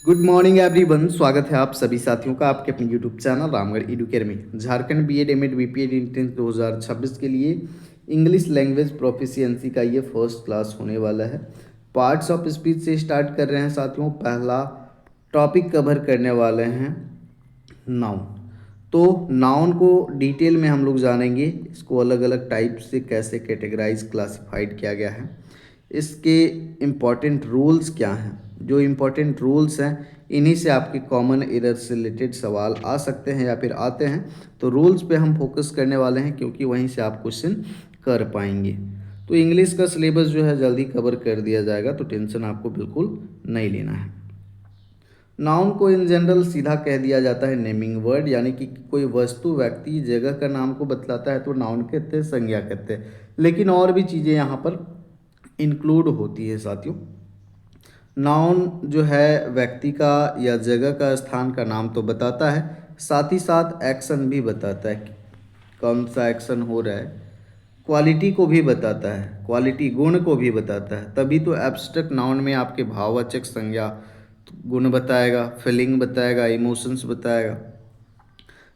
Good morning everyone. स्वागत है आप सभी साथियों का आपके अपने यूट्यूब चैनल रामगढ़ एडुकेयर में। Jharkhand BEd MEd BPEd entrance 2026 के लिए इंग्लिश लैंग्वेज प्रोफिशिएंसी का ये फर्स्ट क्लास होने वाला है। पार्ट्स ऑफ स्पीच से स्टार्ट कर रहे हैं साथियों। पहला टॉपिक कवर करने वाले हैं नाउन। तो नाउन को डिटेल में हम लोग जानेंगे, इसको अलग अलग टाइप से कैसे कैटेगराइज क्लासिफाइड किया गया है, इसके इम्पॉर्टेंट रूल्स क्या हैं। जो इम्पोर्टेंट रूल्स हैं इन्हीं से आपके कॉमन एरर से रिलेटेड सवाल आ सकते हैं या फिर आते हैं, तो रूल्स पे हम फोकस करने वाले हैं क्योंकि वहीं से आप क्वेश्चन कर पाएंगे। तो इंग्लिश का सिलेबस जो है जल्दी कवर कर दिया जाएगा, तो टेंशन आपको बिल्कुल नहीं लेना है। नाउन को इन जनरल सीधा कह दिया जाता है नेमिंग वर्ड, यानी कि कोई वस्तु व्यक्ति जगह का नाम को बतलाता है तो नाउन कहते हैं, संज्ञा कहते हैं। लेकिन और भी चीज़ें यहाँ पर इंक्लूड होती है साथियों। नाउन जो है व्यक्ति का या जगह का स्थान का नाम तो बताता है, साथ ही साथ एक्शन भी बताता है कि कौन सा एक्शन हो रहा है। क्वालिटी को भी बताता है, क्वालिटी गुण को भी बताता है। तभी तो एब्स्ट्रैक्ट नाउन में आपके भाववाचक संज्ञा गुण बताएगा, फीलिंग बताएगा, इमोशंस बताएगा,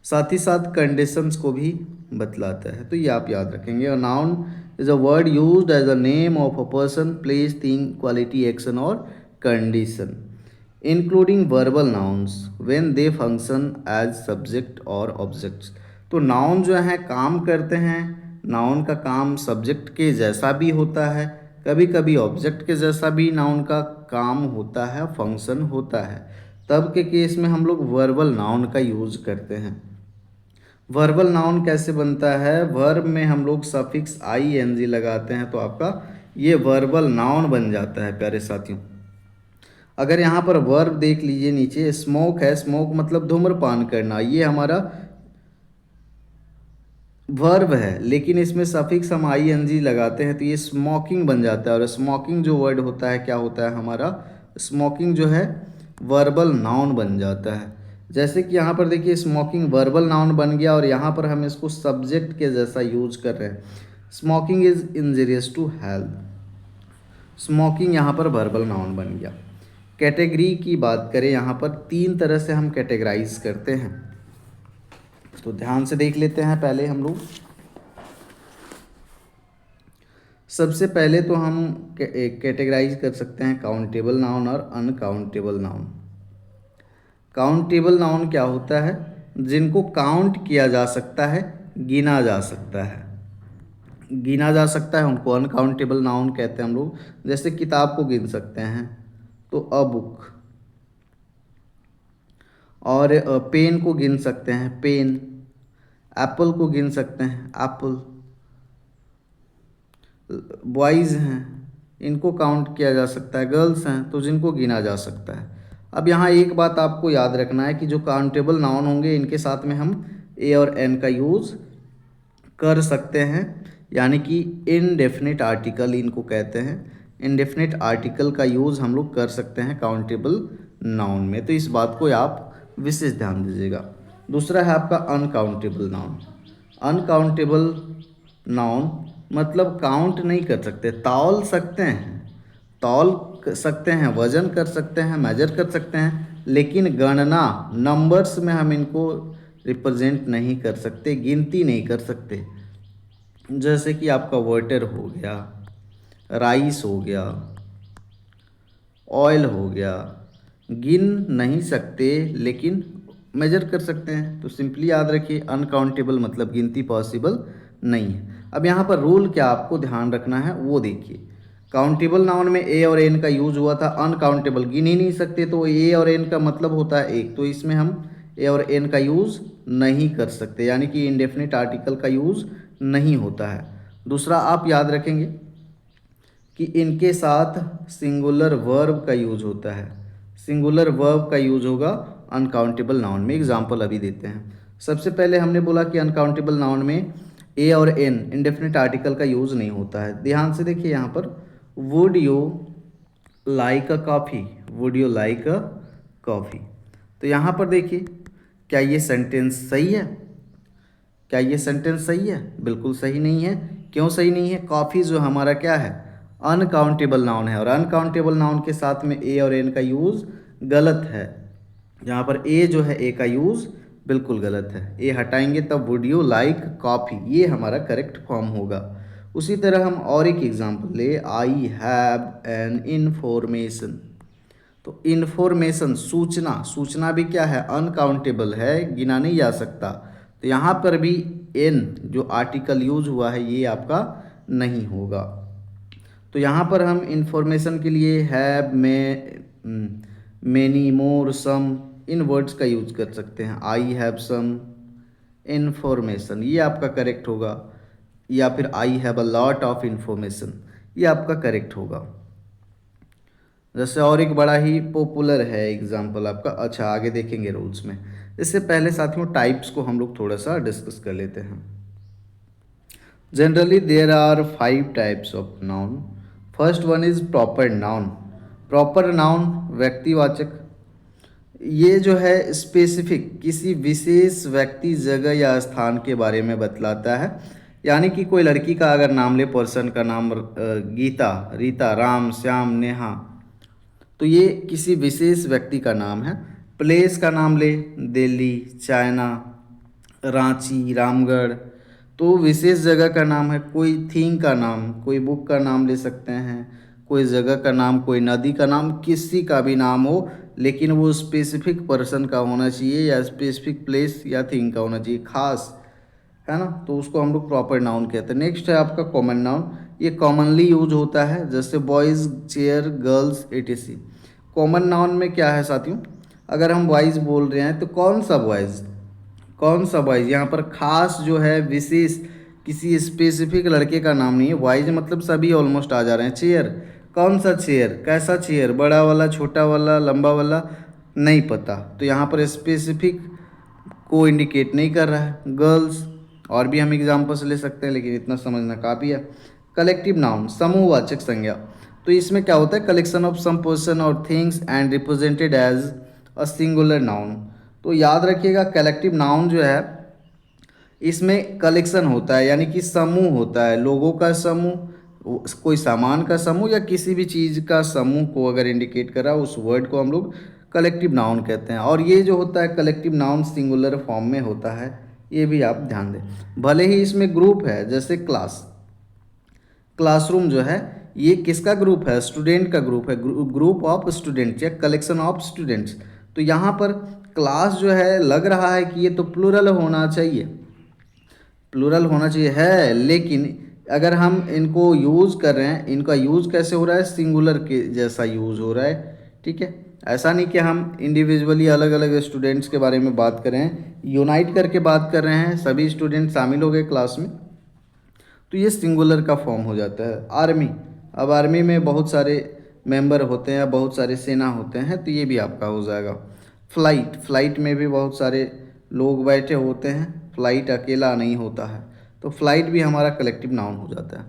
साथ ही साथ कंडीशंस को भी बतलाता है। तो ये आप याद रखेंगे। और noun is a word used as a name of a person, place, thing, quality, action or condition, including verbal nouns when they function as subject or objects. तो नाउन जो है काम करते हैं, नाउन का काम सब्जेक्ट के जैसा भी होता है, कभी कभी ऑब्जेक्ट के जैसा भी नाउन का काम होता है, फंक्शन होता है। तब के केस में हम लोग वर्बल नाउन का यूज करते हैं। वर्बल नाउन कैसे बनता है? वर्ब में हम लोग सफिक्स आई एन जी लगाते हैं तो आपका ये वर्बल नाउन बन जाता है प्यारे साथियों। अगर यहाँ पर वर्ब देख लीजिए, नीचे स्मोक है, स्मोक मतलब धूम्रपान करना, ये हमारा वर्ब है, लेकिन इसमें सफिक्स हम आई एन जी लगाते हैं तो ये स्मोकिंग बन जाता है। और स्मोकिंग जो वर्ड होता है क्या होता है हमारा? स्मोकिंग जो है वर्बल नाउन बन जाता है। जैसे कि यहाँ पर देखिए स्मोकिंग वर्बल नाउन बन गया और यहाँ पर हम इसको सब्जेक्ट के जैसा यूज कर रहे हैं। Smoking is injurious to health, smoking यहाँ पर वर्बल नाउन बन गया। कैटेगरी की बात करें, यहाँ पर 3 तरह से हम कैटेगराइज करते हैं, तो ध्यान से देख लेते हैं। पहले हम लोग सबसे पहले तो हम कैटेगराइज कर सकते हैं काउंटेबल नाउन और अनकाउंटेबल नाउन। काउंटेबल नाउन क्या होता है? जिनको काउंट किया जा सकता है, गिना जा सकता है, गिना जा सकता है, उनको अनकाउंटेबल नाउन कहते हैं हम लोग। जैसे किताब को गिन सकते हैं तो अ बुक, और पेन को गिन सकते हैं पेन, एप्पल को गिन सकते हैं एप्पल। बॉयज़ हैं इनको काउंट किया जा सकता है, गर्ल्स हैं तो जिनको गिना जा सकता है। अब यहाँ एक बात आपको याद रखना है कि जो काउंटेबल नाउन होंगे इनके साथ में हम ए और एन का यूज़ कर सकते हैं, यानी कि इनडेफिनिट आर्टिकल इनको कहते हैं। इनडेफिनिट आर्टिकल का यूज़ हम लोग कर सकते हैं काउंटेबल नाउन में, तो इस बात को आप विशेष ध्यान दीजिएगा। दूसरा है आपका अनकाउंटेबल नाउन। अनकाउंटेबल नाउन मतलब काउंट नहीं कर सकते, तौल सकते हैं, सकते हैं, वजन कर सकते हैं, मेजर कर सकते हैं, लेकिन गणना नंबर्स में हम इनको रिप्रेजेंट नहीं कर सकते, गिनती नहीं कर सकते। जैसे कि आपका वाटर हो गया, राइस हो गया, ऑयल हो गया, गिन नहीं सकते लेकिन मेजर कर सकते हैं। तो सिंपली याद रखिए अनकाउंटेबल मतलब गिनती पॉसिबल नहीं है। अब यहाँ पर रूल क्या आपको ध्यान रखना है वो देखिए। काउंटेबल नाउन में ए और एन का यूज हुआ था, अनकाउंटेबल गिन ही नहीं सकते तो ए और एन का मतलब होता है एक, तो इसमें हम ए और एन का यूज़ नहीं कर सकते, यानी कि इंडेफिनिट आर्टिकल का यूज़ नहीं होता है। दूसरा आप याद रखेंगे कि इनके साथ सिंगुलर वर्ब का यूज होता है, सिंगुलर वर्ब का यूज होगा अनकाउंटेबल नाउन में। एग्जाम्पल अभी देते हैं। सबसे पहले हमने बोला कि अनकाउंटेबल नाउन में ए और एन इंडेफिनिट आर्टिकल का यूज़ नहीं होता है। ध्यान से देखिए यहाँ पर would you like a coffee, would you like a coffee. तो यहाँ पर देखिए क्या ये सेंटेंस सही है? क्या ये सेंटेंस सही है? बिल्कुल सही नहीं है। क्यों सही नहीं है? कॉफ़ी जो हमारा क्या है? अनकाउंटेबल नाउन है, और अनकाउंटेबल नाउन के साथ में ए और एन का यूज़ गलत है। यहाँ पर ए जो है, ए का यूज़ बिल्कुल गलत है। ए हटाएंगे तब वुड यू लाइक कॉफ़ी, ये हमारा करेक्ट फॉर्म होगा। उसी तरह हम और एक एग्जांपल ले, आई हैव एन इन्फॉर्मेशन। तो इन्फॉर्मेशन सूचना, सूचना भी क्या है, अनकाउंटेबल है, गिना नहीं जा सकता। तो यहाँ पर भी एन जो आर्टिकल यूज हुआ है ये आपका नहीं होगा। तो यहाँ पर हम इंफॉर्मेशन के लिए हैव, मेनी, मोर, सम, इन वर्ड्स का यूज कर सकते हैं। आई हैव सम इंफॉर्मेशन, ये आपका करेक्ट होगा। या फिर I have a lot of information, ये आपका करेक्ट होगा। जैसे और एक बड़ा ही पॉपुलर है एग्जाम्पल आपका, अच्छा आगे देखेंगे रूल्स में। इससे पहले साथियों टाइप्स को हम लोग थोड़ा सा डिस्कस कर लेते हैं। Generally there are 5 types of noun. First one is proper noun. Proper noun व्यक्तिवाचक, ये जो है स्पेसिफिक किसी विशेष व्यक्ति, जगह या स्थान के बारे में बतलाता है। यानी कि कोई लड़की का अगर नाम ले, पर्सन का नाम गीता, रीता, राम, श्याम, नेहा, तो ये किसी विशेष व्यक्ति का नाम है। प्लेस का नाम ले, दिल्ली, चाइना, रांची, रामगढ़, तो विशेष जगह का नाम है। कोई थिंग का नाम, कोई बुक का नाम ले सकते हैं, कोई जगह का नाम, कोई नदी का नाम, किसी का भी नाम हो, लेकिन वो स्पेसिफिक पर्सन का होना चाहिए या स्पेसिफिक प्लेस या थिंग का होना चाहिए, खास, है ना। तो उसको हम लोग प्रॉपर नाउन कहते हैं। नेक्स्ट है आपका कॉमन नाउन। ये कॉमनली यूज होता है, जैसे boys, chair, girls, etc। Common noun में क्या है साथियों, अगर हम बॉयज़ बोल रहे हैं तो कौन सा बॉयज़, कौन सा बॉयज़, यहाँ पर खास जो है विशेष किसी स्पेसिफिक लड़के का नाम नहीं है। बॉयज़ मतलब सभी ऑलमोस्ट आ जा रहे हैं। चेयर, कौन सा चेयर, कैसा चेयर, बड़ा वाला, छोटा वाला, लंबा वाला, नहीं पता, तो यहाँ पर स्पेसिफिक को इंडिकेट नहीं कर रहा है। गर्ल्स, और भी हम एग्जाम्पल्स ले सकते हैं लेकिन इतना समझना काफ़ी है। कलेक्टिव नाउन समूहवाचक संज्ञा, तो इसमें क्या होता है, कलेक्शन ऑफ सम पर्सन और things and represented as a singular noun. तो याद रखिएगा कलेक्टिव नाउन जो है इसमें कलेक्शन होता है, यानी कि समूह होता है, लोगों का समूह, कोई सामान का समूह या किसी भी चीज़ का समूह को अगर इंडिकेट करा, उस वर्ड को हम लोग कलेक्टिव नाउन कहते हैं। और ये जो होता है कलेक्टिव नाउन सिंगुलर फॉर्म में होता है, ये भी आप ध्यान दें। भले ही इसमें ग्रुप है, जैसे क्लास, क्लासरूम जो है ये किसका ग्रुप है, स्टूडेंट का ग्रुप है, ग्रुप ऑफ स्टूडेंट्स या कलेक्शन ऑफ स्टूडेंट्स। तो यहाँ पर क्लास जो है लग रहा है कि ये तो प्लूरल होना चाहिए, प्लूरल होना चाहिए है, लेकिन अगर हम इनको यूज़ कर रहे हैं, इनका यूज़ कैसे हो रहा है, सिंगुलर के जैसा यूज़ हो रहा है। ठीक है, ऐसा नहीं कि हम इंडिविजुअली अलग अलग स्टूडेंट्स के बारे में बात कर रहे हैं, यूनाइट करके बात कर रहे हैं, सभी स्टूडेंट शामिल हो गए क्लास में, तो ये सिंगुलर का फॉर्म हो जाता है। आर्मी, अब आर्मी में बहुत सारे मेंबर होते हैं, बहुत सारे सेना होते हैं, तो ये भी आपका हो जाएगा। फ्लाइट, फ्लाइट में भी बहुत सारे लोग बैठे होते हैं, फ्लाइट अकेला नहीं होता है, तो फ्लाइट भी हमारा कलेक्टिव नाउन हो जाता है।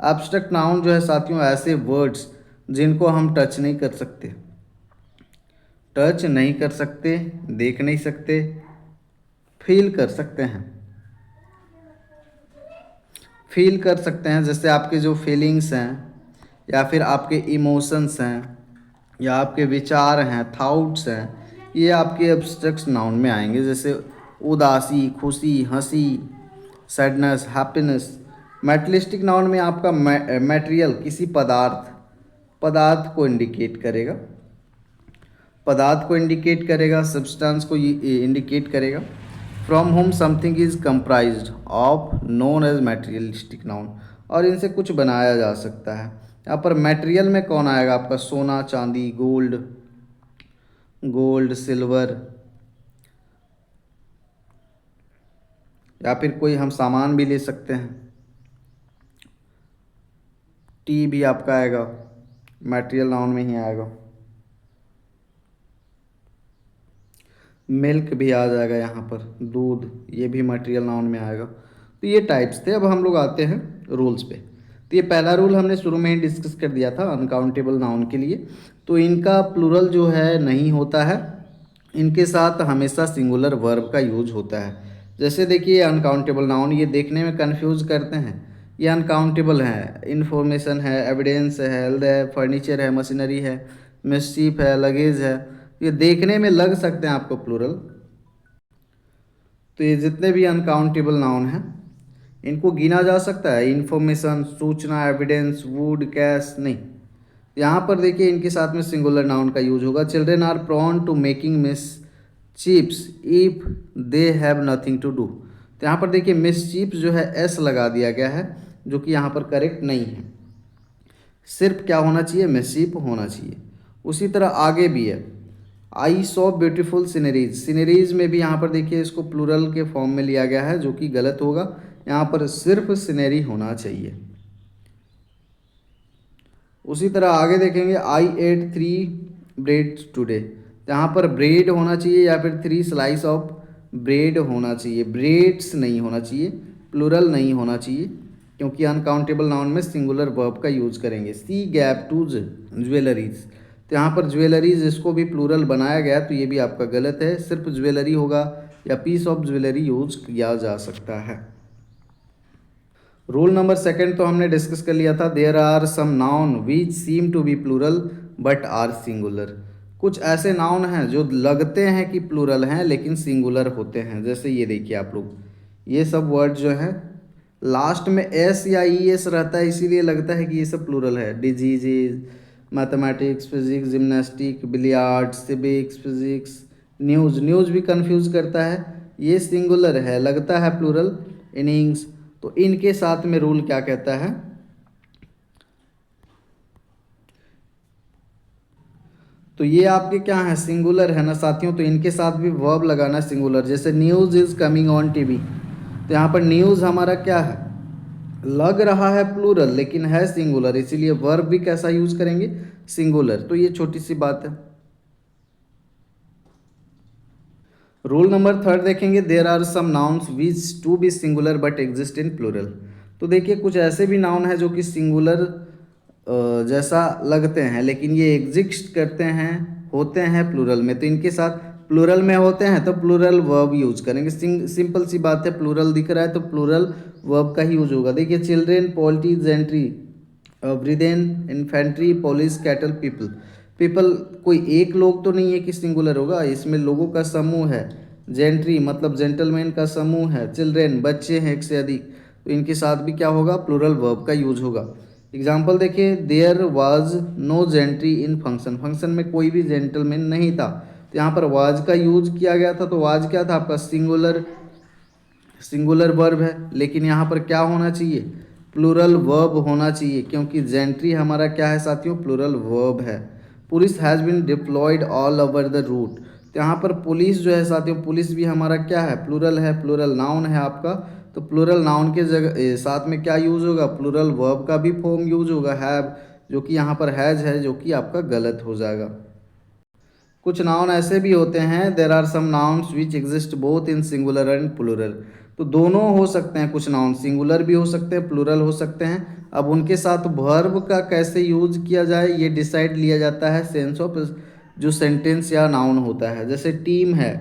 एब्स्ट्रैक्ट नाउन जो है साथियों ऐसे वर्ड्स जिनको हम टच नहीं कर सकते, टच नहीं कर सकते, देख नहीं सकते, फील कर सकते हैं, फील कर सकते हैं, जैसे आपके जो फीलिंग्स हैं या फिर आपके इमोशंस हैं या आपके विचार हैं, थॉट्स हैं, ये आपके एब्स्ट्रैक्ट नाउन में आएंगे। जैसे उदासी, खुशी, हंसी, सैडनेस, हैप्पीनेस। मेटलिस्टिक नाउन में आपका मटेरियल किसी पदार्थ, पदार्थ को इंडिकेट करेगा, पदार्थ को इंडिकेट करेगा, सब्सटेंस को इंडिकेट करेगा। From home something is comprised of known as materialistic noun, और इनसे कुछ बनाया जा सकता है। यहाँ पर मटेरियल में कौन आएगा आपका, सोना, चांदी, गोल्ड, गोल्ड, सिल्वर, या फिर कोई हम सामान भी ले सकते हैं। टी भी आपका आएगा, मटेरियल नाउन में ही आएगा। मिल्क भी आ जाएगा यहाँ पर, दूध, ये भी मटेरियल नाउन में आएगा। तो ये टाइप्स थे। अब हम लोग आते हैं रूल्स पे। तो ये पहला रूल हमने शुरू में ही डिस्कस कर दिया था अनकाउंटेबल नाउन के लिए, तो इनका प्लूरल जो है नहीं होता है, इनके साथ हमेशा सिंगुलर वर्ब का यूज होता है। जैसे देखिए अनकाउंटेबल नाउन, ये देखने में कन्फ्यूज़ करते हैं, ये अनकाउंटेबल है, इन्फॉर्मेशन है, एविडेंस है, हेल्थ है, फर्नीचर है, मशीनरी है, मिसचीफ है, लगेज है, ये देखने में लग सकते हैं आपको प्लूरल। तो ये जितने भी अनकाउंटेबल नाउन हैं इनको गिना जा सकता है। इंफॉर्मेशन, सूचना, एविडेंस, वुड, कैश, नहीं। यहाँ पर देखिए इनके साथ में सिंगुलर नाउन का यूज होगा। Children are prone to making mischiefs if they have nothing to do. तो यहाँ पर देखिए मिसचीफ जो है एस लगा दिया गया है, जो कि यहाँ पर करेक्ट नहीं है। सिर्फ क्या होना चाहिए, मिसचीफ होना चाहिए। उसी तरह आगे भी है, I saw beautiful sceneries. Sceneries में भी यहाँ पर देखिए इसको प्लूरल के फॉर्म में लिया गया है, जो कि गलत होगा। यहाँ पर सिर्फ सीनरी होना चाहिए। उसी तरह आगे देखेंगे, आई एट 3 ब्रेड टुडे। यहाँ पर ब्रेड होना चाहिए या फिर 3 स्लाइस ऑफ ब्रेड होना चाहिए, ब्रेड्स नहीं होना चाहिए, प्लूरल नहीं होना चाहिए, क्योंकि अनकाउंटेबल नाउन में सिंगुलर वर्ब का यूज करेंगे। सी गैप टू ज्वेलरीज। तो यहाँ पर ज्वेलरीज इसको भी प्लूरल बनाया गया, तो ये भी आपका गलत है। सिर्फ ज्वेलरी होगा या पीस ऑफ ज्वेलरी यूज किया जा सकता है। रूल नंबर सेकंड तो हमने डिस्कस कर लिया था, there are some noun which seem to be plural but are singular. कुछ ऐसे नाउन हैं जो लगते हैं कि प्लूरल हैं लेकिन सिंगुलर होते हैं। जैसे ये देखिए आप लोग, ये सब वर्ड जो है लास्ट में एस या ई एस रहता है, इसीलिए लगता है कि ये सब प्लूरल है। Diseases, mathematics, physics, gymnastic, billiard, civics, physics, news. News भी कंफ्यूज करता है, ये सिंगुलर है, लगता है प्लूरल। इनिंग्स। तो इनके साथ में रूल क्या कहता है, तो ये आपके क्या है, सिंगुलर है ना साथियों। तो इनके साथ भी वर्ब लगाना सिंगुलर। जैसे news is coming on TV, तो यहाँ पर न्यूज़ हमारा क्या है, लग रहा है प्लूरल लेकिन है सिंगुलर, इसीलिए वर्ब भी कैसा यूज करेंगे, सिंगुलर। तो ये छोटी सी बात है। रूल नंबर थर्ड देखेंगे, there are some nouns which to be singular but exist in plural. तो देखिए कुछ ऐसे भी नाउन है जो कि सिंगुलर जैसा लगते हैं लेकिन ये एग्जिस्ट करते हैं, होते हैं प्लूरल में। तो इनके साथ प्लूरल में होते हैं तो प्लूरल वर्ब यूज करेंगे। सिंपल सी बात है, प्लूरल दिख रहा है तो प्लूरल वर्ब का ही यूज होगा। देखिए children, poultry, gentry, brethren, infantry, police, cattle, people. People कोई एक लोग तो नहीं है कि सिंगुलर होगा, इसमें लोगों का समूह है। जेंट्री मतलब जेंटलमैन का समूह है। चिल्ड्रेन बच्चे हैं एक से अधिक, तो इनके साथ भी क्या होगा, प्लूरल वर्ब का यूज होगा। एग्जाम्पल देखिए, there was no gentry in function. Function में कोई भी जेंटलमैन नहीं था, तो यहाँ पर वाज का यूज किया गया था। तो वाज क्या था आपका, सिंगुलर वर्ब है, लेकिन यहाँ पर क्या होना चाहिए, प्लूरल वर्ब होना चाहिए, क्योंकि जेंट्री हमारा क्या है साथियों, प्लूरल वर्ब है। Police has been deployed all over the route. तो यहाँ पर पुलिस जो है साथियों, पुलिस भी हमारा क्या है, प्लूरल है, प्लूरल नाउन है आपका। तो प्लूरल नाउन के जगह साथ में क्या यूज होगा, प्लूरल वर्ब का भी फॉर्म यूज होगा, हैव, जो कि यहाँ पर हैज है, जो कि आपका गलत हो जाएगा। कुछ नाउन ऐसे भी होते हैं, there are some nouns which exist both in singular and plural. तो दोनों हो सकते हैं, कुछ नाउन सिंगुलर भी हो सकते हैं, प्लूरल हो सकते हैं। अब उनके साथ वर्ब का कैसे यूज किया जाए ये डिसाइड लिया जाता है सेंस ऑफ जो सेंटेंस या नाउन होता है। जैसे टीम है,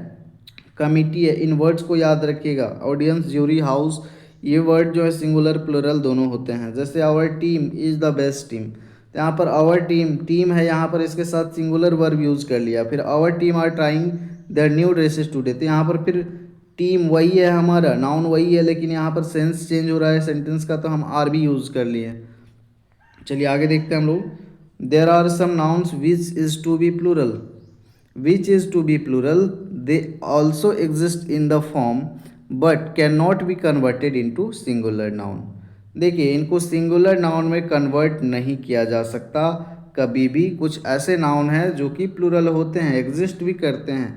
कमिटी है, इन वर्ड्स को याद रखिएगा। ऑडियंस, ज्यूरी, हाउस, ये वर्ड जो है सिंगुलर प्लूरल दोनों होते हैं। जैसे our team is the best team, तो यहाँ पर आवर टीम है, यहाँ पर इसके साथ सिंगुलर वर्ब यूज कर लिया। फिर our team are trying their new dresses today, तो यहाँ पर फिर टीम वही है, हमारा नाउन वही है, लेकिन यहाँ पर सेंस चेंज हो रहा है सेंटेंस का, तो हम आर भी यूज कर लिए। चलिए आगे देखते हैं हम लोग। There are some nouns which is to be plural, which is to be plural, they also exist in the form but cannot be converted into singular noun। देखिए इनको सिंगुलर नाउन में कन्वर्ट नहीं किया जा सकता कभी भी। कुछ ऐसे नाउन हैं जो कि प्लूरल होते हैं, एग्जिस्ट भी करते हैं,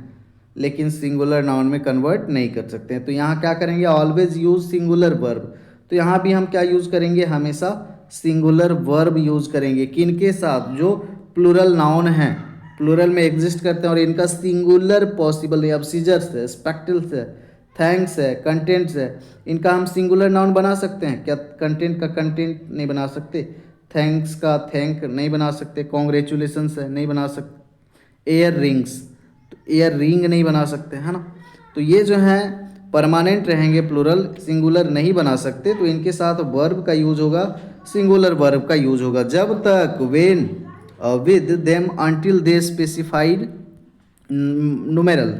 लेकिन सिंगुलर नाउन में कन्वर्ट नहीं कर सकते हैं। तो यहाँ क्या करेंगे, ऑलवेज यूज सिंगुलर वर्ब। तो यहाँ भी हम क्या यूज करेंगे, हमेशा सिंगुलर वर्ब यूज करेंगे। किनके साथ, जो प्लूरल नाउन हैं, प्लूरल में एग्जिस्ट करते हैं और इनका सिंगुलर पॉसिबल है। अब सीजर्स है, स्पेक्टल्स है, थैंक्स है, कंटेंट्स है, इनका हम सिंगुलर नाउन बना सकते हैं क्या, कंटेंट का कंटेंट नहीं बना सकते, थैंक्स का थैंक नहीं बना सकते, कॉन्ग्रेचुलेसन्स है नहीं बना सकते, एयर रिंग्स, तो एयर रिंग नहीं बना सकते, है ना। तो ये जो है परमानेंट रहेंगे, प्लूरल सिंगुलर नहीं बना सकते। तो इनके साथ वर्ब का यूज होगा, सिंगुलर वर्ब का यूज होगा। जब तक when with them until they specified numeral.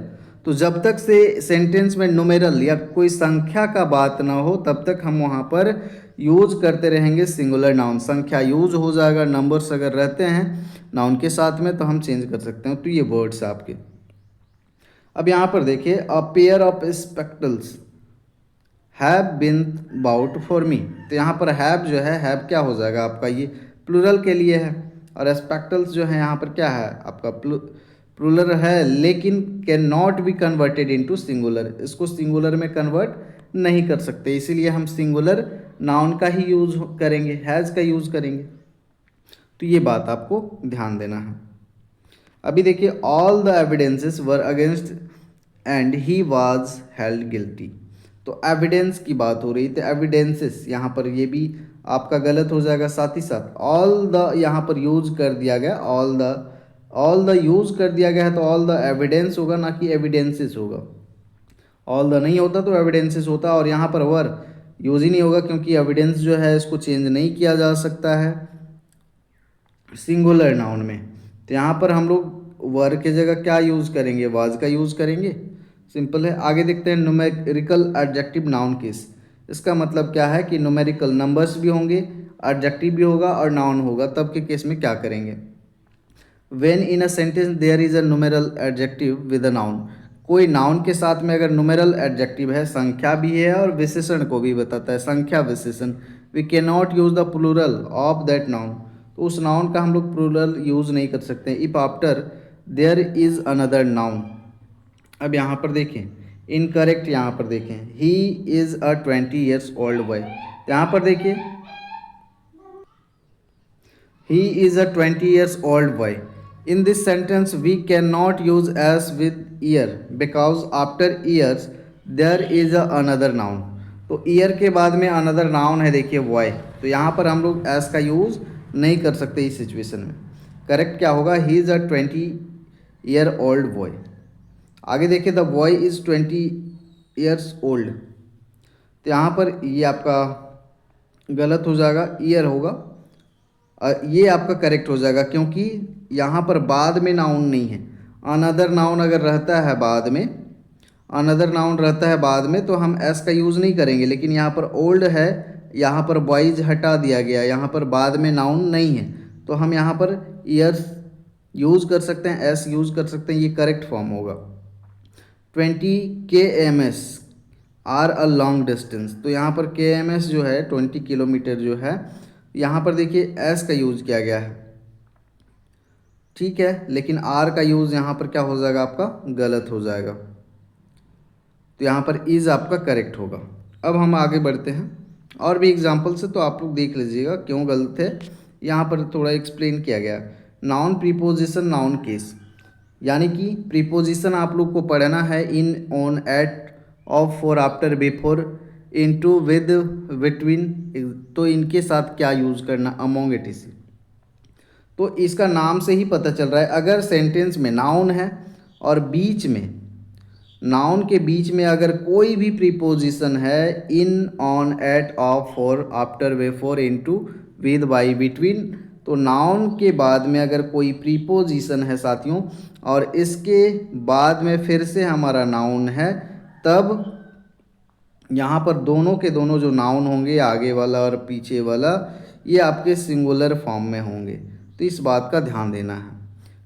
तो जब तक से सेंटेंस में नुमेरल या कोई संख्या का बात ना हो तब तक हम वहाँ पर यूज करते रहेंगे सिंगुलर नाउन। संख्या यूज हो जाएगा, नंबर्स अगर रहते हैं नाउन के साथ में तो हम चेंज कर सकते हैं। तो ये वर्ड्स आपके। अब यहाँ पर देखिए, a pair of spectacles have been bought for me. तो यहाँ पर हैव जो है, हैव क्या हो जाएगा आपका, ये प्लूरल के लिए है। और स्पेक्टल्स जो है यहाँ पर क्या है आपका, प्लूरल है, लेकिन can not be converted into singular. इसको सिंगुलर में कन्वर्ट नहीं कर सकते, इसीलिए हम सिंगुलर नाउन का ही यूज करेंगे, हैज़ का यूज करेंगे। तो ये बात आपको ध्यान देना है। अभी देखिए, all the evidences were against and he was held guilty. तो एविडेंस की बात हो रही थी, एविडेंसेस यहाँ पर ये भी आपका गलत हो जाएगा। साथ ही साथ ऑल द यहाँ पर यूज कर दिया गया, ऑल द यूज कर दिया गया है तो ऑल द एविडेंस होगा, ना कि एविडेंसेस होगा। ऑल द नहीं होता तो एविडेंसेस होता, और यहाँ पर वर यूज ही नहीं होगा क्योंकि एविडेंस जो है इसको चेंज नहीं किया जा सकता है सिंगुलर नाउन में। तो यहाँ पर हम लोग वर की जगह क्या यूज़ करेंगे, वाज का यूज़ करेंगे। सिंपल है। आगे देखते हैं न्यूमेरिकल एडजेक्टिव नाउन केस। इसका मतलब क्या है कि न्यूमेरिकल नंबर्स भी होंगे, एडजेक्टिव भी होगा और नाउन होगा, तब के केस में क्या करेंगे। When in a sentence there is a numeral adjective with a noun. कोई नाउन के साथ में अगर न्यूमेरल एडजेक्टिव है, संख्या भी है और विशेषण को भी बताता है, संख्या विशेषण, we can not use the plural of that noun. तो उस नाउन का हम लोग प्लूरल यूज नहीं कर सकते। If after their is another noun. अब यहाँ पर देखें, इनकरेक्ट यहाँ पर देखें, he is a 20 years old boy. यहाँ पर देखिए, he is a 20 years old boy. In this sentence we cannot use as with year because after years there is a another noun. तो ईयर के बाद में अनदर नाउन है, देखिए boy. तो यहाँ पर हम लोग एस का यूज़ नहीं कर सकते इस सिचुएशन में। करेक्ट क्या होगा, he is a 20 year old boy. आगे देखिए, the boy is 20 years old. तो यहाँ पर ये आपका गलत हो जाएगा, ईयर होगा। ये आपका करेक्ट हो जाएगा क्योंकि यहाँ पर बाद में नाउन नहीं है। अनदर नाउन अगर रहता है बाद में, अनदर नाउन रहता है बाद में तो हम एस का यूज़ नहीं करेंगे, लेकिन यहाँ पर ओल्ड है, यहाँ पर बॉयज हटा दिया गया, यहाँ पर बाद में नाउन नहीं है, तो हम यहाँ पर ईयर्स यूज़ कर सकते हैं, एस यूज़ कर सकते हैं, ये करेक्ट फॉर्म होगा। 20 kms are a long distance. तो यहाँ पर kms जो है 20 किलोमीटर जो है, यहाँ पर देखिए एस का यूज़ किया गया है, ठीक है, लेकिन आर का यूज़ यहाँ पर क्या हो जाएगा आपका, गलत हो जाएगा। तो यहाँ पर इज़ आपका करेक्ट होगा। अब हम आगे बढ़ते हैं, और भी एग्जाम्पल से तो आप लोग देख लीजिएगा क्यों गलत है। यहाँ पर थोड़ा एक्सप्लेन किया गया। नाउन प्रीपोजिशन नाउन केस, यानी कि प्रीपोजिशन आप लोग को पढ़ना है in, on, at, of, for, after, before, into, with, between. तो इनके साथ क्या यूज़ करना, अमोंग, एटीसी। तो इसका नाम से ही पता चल रहा है, अगर सेंटेंस में नाउन है और बीच में, नाउन के बीच में अगर कोई भी प्रीपोजिशन है, in, on, at, of, for, after, before, into, with, by, between, तो नाउन के बाद में अगर कोई प्रीपोजिशन है साथियों और इसके बाद में फिर से हमारा नाउन है, तब यहाँ पर दोनों के दोनों जो नाउन होंगे, आगे वाला और पीछे वाला, ये आपके सिंगुलर फॉर्म में होंगे। तो इस बात का ध्यान देना है।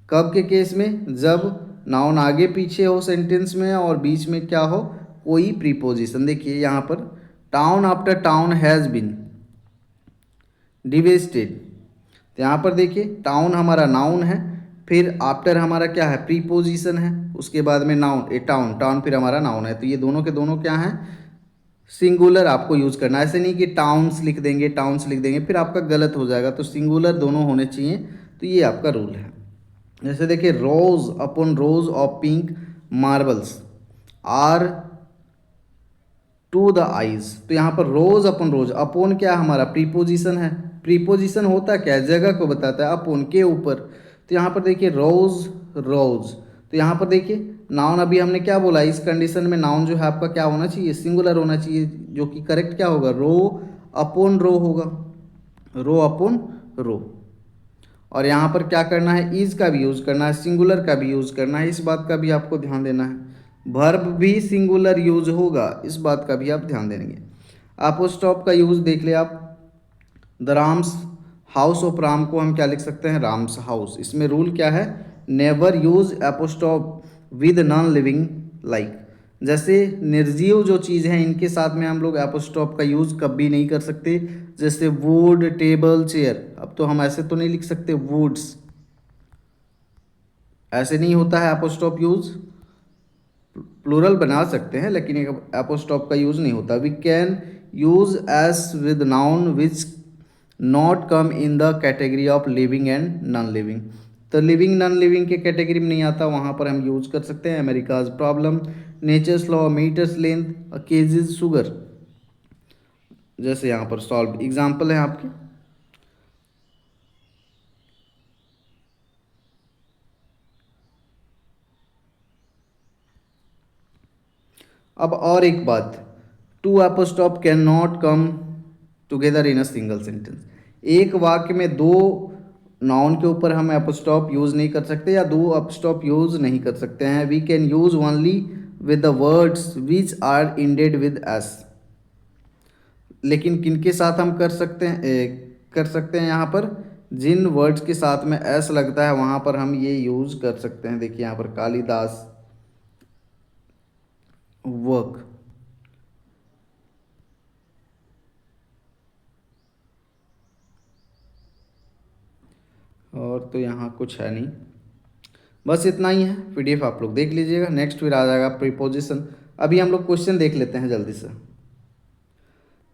कब के केस में, जब नाउन आगे पीछे हो सेंटेंस में और बीच में क्या हो, कोई प्रीपोजिशन। देखिए यहाँ पर, town after town has been divested. तो यहाँ पर देखिए, टाउन हमारा नाउन है, फिर आफ्टर हमारा क्या है, प्रीपोजिशन है, उसके बाद में नाउन, ए टाउन, टाउन फिर हमारा नाउन है। तो ये दोनों के दोनों क्या हैं, सिंगुलर आपको यूज़ करना है। ऐसे नहीं कि टाउन्स लिख देंगे, टाउन्स लिख देंगे, फिर आपका गलत हो जाएगा। तो सिंगुलर दोनों होने चाहिए, तो ये आपका रूल है। जैसे देखिए, rose upon rose of pink marbles are to the eyes. तो यहाँ पर रोज अपॉन रोज, अपॉन क्या हमारा प्रीपोजिशन है, प्रीपोजिशन होता क्या है, जगह को बताता है, अपॉन के ऊपर। तो यहाँ पर देखिए रोज, रोज। तो यहाँ पर देखिए नाउन, अभी हमने क्या बोला, इस कंडीशन में नाउन जो है आपका क्या होना चाहिए, सिंगुलर होना चाहिए, जो कि करेक्ट क्या होगा, रो अपॉन रो होगा, रो अपॉन रो। और यहाँ पर क्या करना है, इज का भी यूज़ करना है, सिंगुलर का भी यूज़ करना है, इस बात का भी आपको ध्यान देना है। वर्ब भी सिंगुलर यूज होगा, इस बात का भी आप ध्यान देंगे। अपोस्ट्रोफ का यूज़ देख ले आप। The Ram's house of Ram को हम क्या लिख सकते हैं, राम्स हाउस। इसमें रूल क्या है, never use apostrophe with non living like. जैसे निर्जीव जो चीज़ है इनके साथ में हम लोग एपोस्ट्रोफ का यूज़ कभी नहीं कर सकते। जैसे वुड, टेबल, चेयर, अब तो हम ऐसे तो नहीं लिख सकते वुड्स, ऐसे नहीं होता है एपोस्ट्रोफ यूज़। प्लूरल बना सकते हैं लेकिन एपोस्ट्रोफ का यूज़ नहीं होता। We can use s with noun which not come in the category of living and non living. तो लिविंग नॉन लिविंग के कैटेगरी में नहीं आता, वहाँ पर हम यूज कर सकते हैं America's problem, nature's law, metre's length, kg's sugar. जैसे यहाँ पर सॉल्व एग्जाम्पल है आपके। अब और एक बात, two apostrophe can not come together in a single sentence. एक वाक्य में दो नाउन के ऊपर हम एपोस्ट्रोफ यूज नहीं कर सकते या दो एपोस्ट्रोफ यूज नहीं कर सकते हैं। We can use only with the words which are ended with S. लेकिन किन के साथ हम कर सकते हैं यहाँ पर, जिन वर्ड्स के साथ में एस लगता है वहाँ पर हम ये यूज कर सकते हैं। देखिए यहाँ पर कालिदास वर्क। और तो यहाँ कुछ है नहीं, बस इतना ही है। पीडीएफ आप लोग देख लीजिएगा। नेक्स्ट फिर आ जाएगा प्रीपोजिशन। अभी हम लोग क्वेश्चन देख लेते हैं जल्दी से।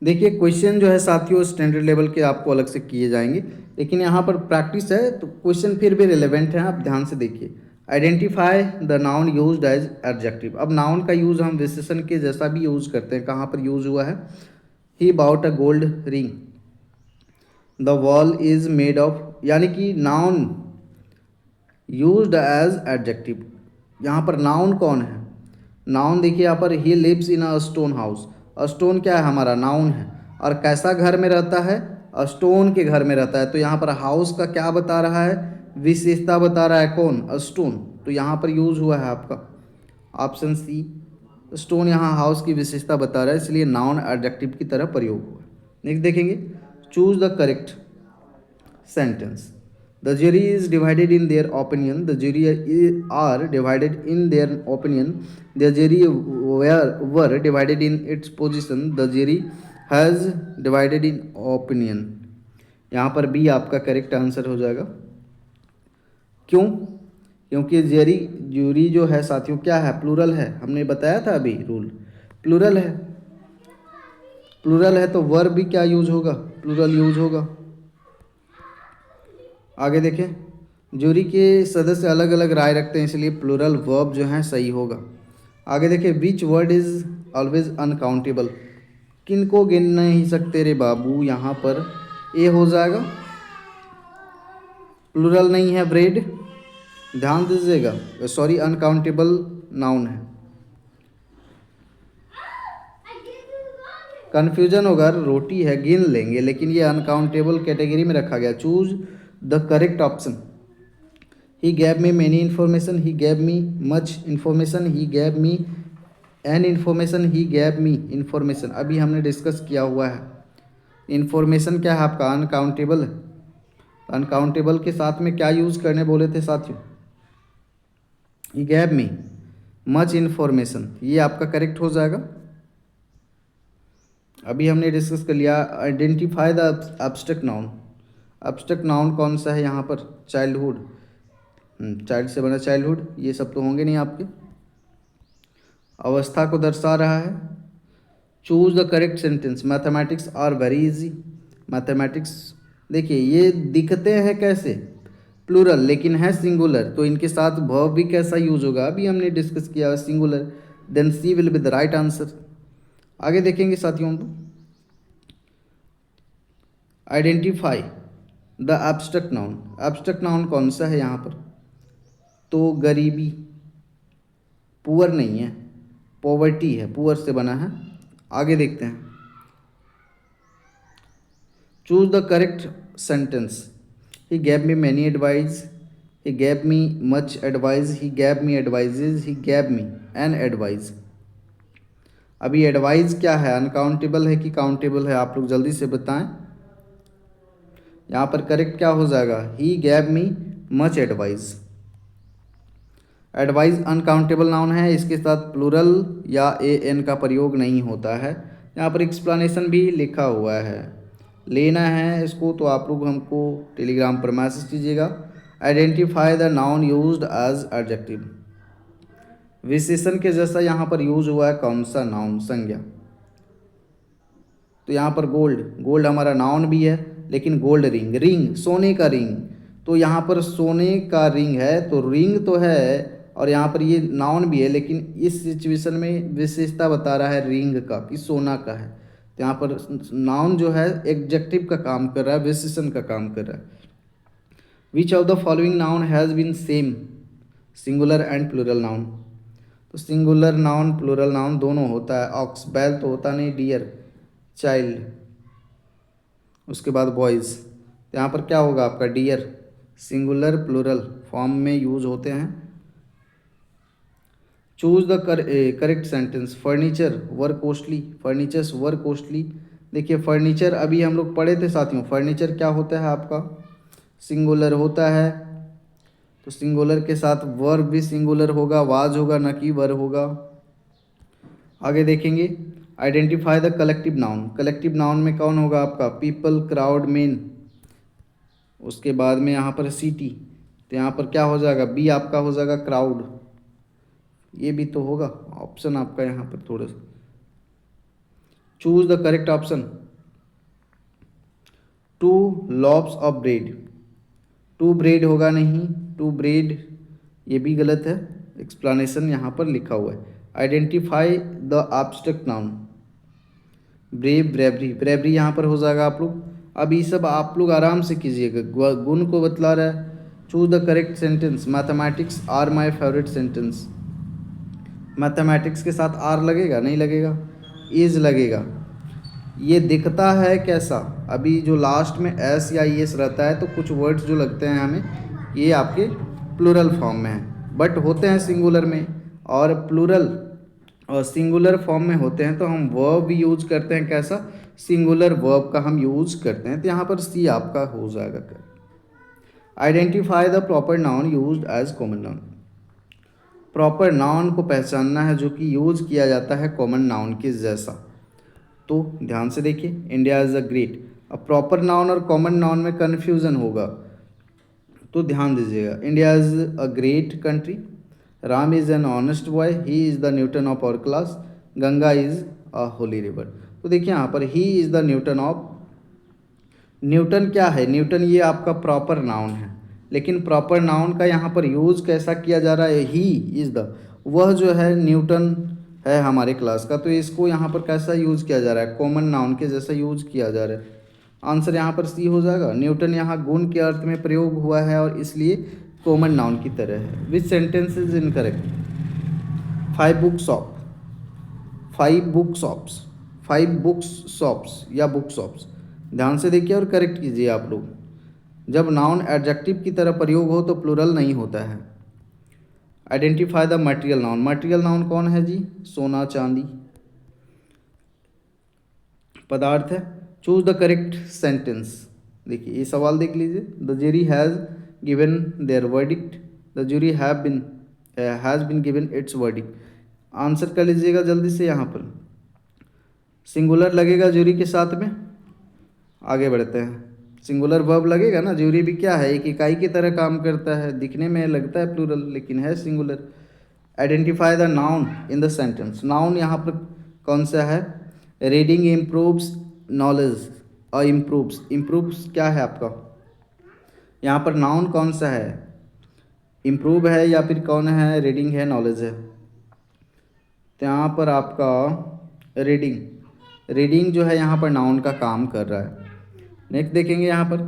देखिए क्वेश्चन जो है साथियों स्टैंडर्ड लेवल के आपको अलग से किए जाएंगे, लेकिन यहाँ पर प्रैक्टिस है तो क्वेश्चन फिर भी रिलेवेंट है, आप ध्यान से देखिए। Identify the noun used as adjective. अब नाउन का यूज़ हम विशेषण के जैसा भी यूज़ करते हैं। कहाँ पर यूज़ हुआ है, he bought a gold ring, the wall is made of, यानी कि नाउन यूज्ड एज एडजेक्टिव। यहाँ पर नाउन कौन है, नाउन देखिए यहाँ पर he lives in a stone house. Stone क्या है, हमारा नाउन है। और कैसा घर में रहता है, स्टोन के घर में रहता है। तो यहाँ पर हाउस का क्या बता रहा है, विशेषता बता रहा है, कौन, स्टोन। तो यहाँ पर यूज हुआ है आपका ऑप्शन सी, स्टोन यहाँ हाउस की विशेषता बता रहा है, इसलिए नाउन एडजेक्टिव की तरह प्रयोग हुआ। नेक्स्ट देखेंगे, choose the correct sentence. The jury is divided in their opinion. The jury are divided in their opinion. The jury were divided in its position. The jury has divided in opinion. यहाँ पर B आपका correct answer हो जाएगा। क्यों, क्योंकि jury जो है साथियों क्या है, प्लूरल है। हमने बताया था अभी रूल, प्लूरल है। प्लूरल है तो वर्ब भी क्या यूज होगा, प्लूरल यूज होगा। आगे देखें, जूरी के सदस्य अलग अलग राय रखते हैं, इसलिए प्लूरल वर्ब जो है सही होगा। आगे देखें, which word is always uncountable. किन को गिन नहीं सकते रे बाबू, यहाँ पर ए हो जाएगा। प्लूरल नहीं है ब्रेड, ध्यान दीजिएगा, सॉरी अनकाउंटेबल नाउन है। कन्फ्यूजन होगा, रोटी है गिन लेंगे, लेकिन ये अनकाउंटेबल कैटेगरी में रखा गया। Choose the correct option. He gave me many information, he gave me much information, he gave me an information, he gave me information. अभी हमने डिस्कस किया हुआ है। इन्फॉर्मेशन क्या है आपका, अनकाउंटेबल है। अनकाउंटेबल के साथ में क्या यूज़ करने बोले थे साथियों, ही गैव मी मच इन्फॉर्मेशन, ये आपका करेक्ट हो जाएगा। अभी हमने डिस्कस कर लिया, identify the abstract noun. Abstract noun कौन सा है यहाँ पर, चाइल्डहुड, चाइल्ड से बना चाइल्डहुड, ये सब तो होंगे नहीं आपके। अवस्था को दर्शा रहा है। Choose the correct sentence. Mathematics are very easy. Mathematics देखिए ये दिखते हैं कैसे, प्लूरल, लेकिन है सिंगुलर, तो इनके साथ वर्ब भी कैसा यूज होगा अभी हमने डिस्कस किया, singular. Then C will be the right answer. आगे देखेंगे साथियों, identify the abstract noun. Abstract noun कौन सा है यहाँ पर, तो गरीबी, पुअर नहीं है, पॉवर्टी है, पुअर से बना है। आगे देखते हैं, choose the correct sentence. He gave me many advice, he gave me much advice, he gave me advices, he gave me an advice। अभी एडवाइस क्या है, अनकाउंटेबल है कि काउंटेबल है, आप लोग जल्दी से बताएं। यहाँ पर करेक्ट क्या हो जाएगा, he gave me much advice. Advice uncountable noun है, इसके साथ प्लूरल या ए एन का प्रयोग नहीं होता है। यहाँ पर एक्सप्लेनेशन भी लिखा हुआ है, लेना है इसको तो आप लोग हमको टेलीग्राम पर मैसेज कीजिएगा। Identify the noun used as adjective, विशेषण के जैसा यहाँ पर यूज हुआ है कौन सा नाउन, संज्ञा। तो यहाँ पर गोल्ड, गोल्ड हमारा नाउन भी है, लेकिन गोल्ड रिंग, रिंग सोने का रिंग, तो यहाँ पर सोने का रिंग है, तो रिंग तो है और यहाँ पर ये नाउन भी है, लेकिन इस सिचुएशन में विशेषता बता रहा है रिंग का कि सोना का है। तो यहाँ पर नाउन जो है एडजेक्टिव का काम कर रहा है, विशेषण का काम कर रहा है। Which of the following noun has been same singular and plural noun, तो सिंगुलर नाउन प्लूरल नाउन दोनों होता है। ऑक्स, बैल तो होता नहीं, डियर, चाइल्ड, उसके बाद बॉयज़, तो यहाँ पर क्या होगा आपका डियर, सिंगुलर प्लूरल फॉर्म में यूज होते हैं। Choose the correct sentence, furniture were costly, furnitures were costly. देखिए फर्नीचर अभी हम लोग पढ़े थे साथियों, फर्नीचर क्या होता है आपका, सिंगुलर होता है, तो सिंगुलर के साथ वर्ब भी सिंगुलर होगा, वाज होगा, न कि वर होगा। आगे देखेंगे, identify the collective noun, collective noun में कौन होगा आपका, पीपल, क्राउड, मेन, उसके बाद में यहाँ पर सिटी, तो यहाँ पर क्या हो जाएगा, बी आपका हो जाएगा क्राउड, ये भी तो होगा ऑप्शन आपका यहाँ पर थोड़ा सा। Choose the correct option, 2 lobes of bread, 2 bread होगा नहीं, 2 ब्रेड ये भी गलत है, एक्सप्लेनेशन यहाँ पर लिखा हुआ है। Identify the abstract noun, brave, bravery, bravery यहाँ पर हो जाएगा आप लोग। अब ये सब आप लोग आराम से कीजिएगा, गुण को बतला रहा है। Choose the correct sentence, mathematics are my favourite sentence, mathematics के साथ आर लगेगा, नहीं लगेगा, इज लगेगा। ये दिखता है कैसा, अभी जो लास्ट में एस या एस रहता है, तो कुछ वर्ड्स जो लगते हैं हमें ये आपके प्लूरल फॉर्म में हैं, बट होते हैं सिंगुलर में, और प्लूरल और सिंगुलर फॉर्म में होते हैं तो हम वर्ब भी यूज करते हैं, कैसा, सिंगुलर वर्ब का हम यूज करते हैं। तो यहाँ पर सी आपका हो जाएगा। Identify the proper noun used as common noun, proper noun को पहचानना है जो कि यूज किया जाता है कॉमन नाउन के जैसा। तो ध्यान से देखिए, इंडिया इज़ अ ग्रेट, अब प्रॉपर नाउन और कॉमन नाउन में कन्फ्यूज़न होगा, तो ध्यान दीजिएगा। India is a great country, Ram is an honest boy, he is the Newton of our class, Ganga is a holy river. तो देखिए यहाँ पर he is the Newton of, Newton क्या है, न्यूटन ये आपका प्रॉपर नाउन है, लेकिन प्रॉपर नाउन का यहाँ पर यूज़ कैसा किया जा रहा है, ही इज़ द, वह जो है न्यूटन है हमारे क्लास का, तो इसको यहाँ पर कैसा यूज़ किया जा रहा है, कॉमन नाउन के जैसा यूज़ किया जा रहा है। आंसर यहाँ पर सी हो जाएगा। न्यूटन यहाँ गुण के अर्थ में प्रयोग हुआ है और इसलिए कॉमन नाउन की तरह है। विच sentence is incorrect, 5 book shop, 5 book shops, 5 books shops या बुक शॉप्स, ध्यान से देखिए और करेक्ट कीजिए आप लोग। जब नाउन एडजेक्टिव की तरह प्रयोग हो तो प्लूरल नहीं होता है। Identify the material noun, material noun कौन है जी, सोना, चांदी, पदार्थ है। चूज द करेक्ट सेंटेंस, देखिए ये सवाल देख लीजिए। The jury has given their verdict, the jury has been given its verdict. Answer कर लीजिएगा जल्दी से, यहाँ पर सिंगुलर लगेगा जूरी के साथ में। आगे बढ़ते हैं, सिंगुलर वर्ब लगेगा ना, जूरी भी क्या है, एक इकाई की तरह काम करता है, दिखने में लगता है प्लूरल लेकिन है singular. Identify the noun in the sentence, noun यहाँ पर कौन सा है, रीडिंग इम्प्रूव्स नॉलेज और इम्प्रूव्स, इम्प्रूव्स क्या है आपका, यहाँ पर नाउन कौन सा है, इम्प्रूव है या फिर कौन है, रीडिंग है, नॉलेज है। तो यहाँ पर आपका रीडिंग, रीडिंग जो है यहाँ पर नाउन का काम कर रहा है। नेक्स्ट देखेंगे यहाँ पर,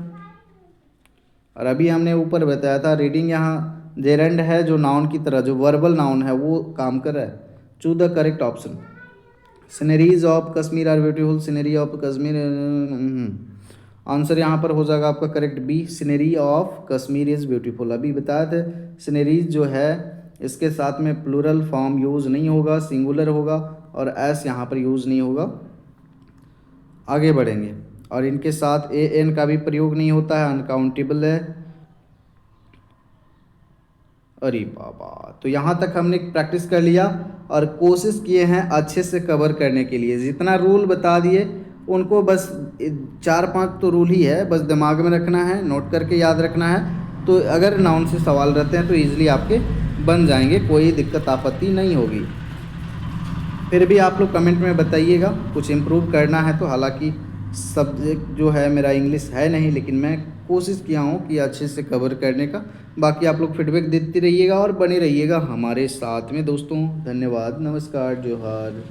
और अभी हमने ऊपर बताया था रीडिंग यहाँ जेरेंड है जो नाउन की तरह, जो वर्बल नाउन है वो काम कर रहा है। Choose the correct option, sceneries of Kashmir are beautiful, scenery of Kashmir, answer यहाँ पर हो जाएगा आपका correct B, scenery of Kashmir is beautiful. अभी बताया था सीनरीज जो है इसके साथ में प्लूरल फॉर्म यूज़ नहीं होगा, सिंगुलर होगा और एस यहाँ पर यूज़ नहीं होगा। आगे बढ़ेंगे, और इनके साथ ए एन का भी प्रयोग नहीं होता है, अनकाउंटेबल है। अरे बाबा, तो यहाँ तक हमने प्रैक्टिस कर लिया और कोशिश किए हैं अच्छे से कवर करने के लिए। जितना रूल बता दिए उनको बस 4-5 तो रूल ही है, बस दिमाग में रखना है, नोट करके याद रखना है। तो अगर नाउन से सवाल रहते हैं तो ईज़िली आपके बन जाएंगे, कोई दिक्कत आपत्ति नहीं होगी। फिर भी आप लोग कमेंट में बताइएगा कुछ इम्प्रूव करना है तो। हालांकि सब्जेक्ट जो है मेरा इंग्लिश है नहीं, लेकिन मैं कोशिश किया हूँ कि अच्छे से कवर करने का। बाकी आप लोग फीडबैक देते रहिएगा और बने रहिएगा हमारे साथ में दोस्तों। धन्यवाद, नमस्कार, जोहार।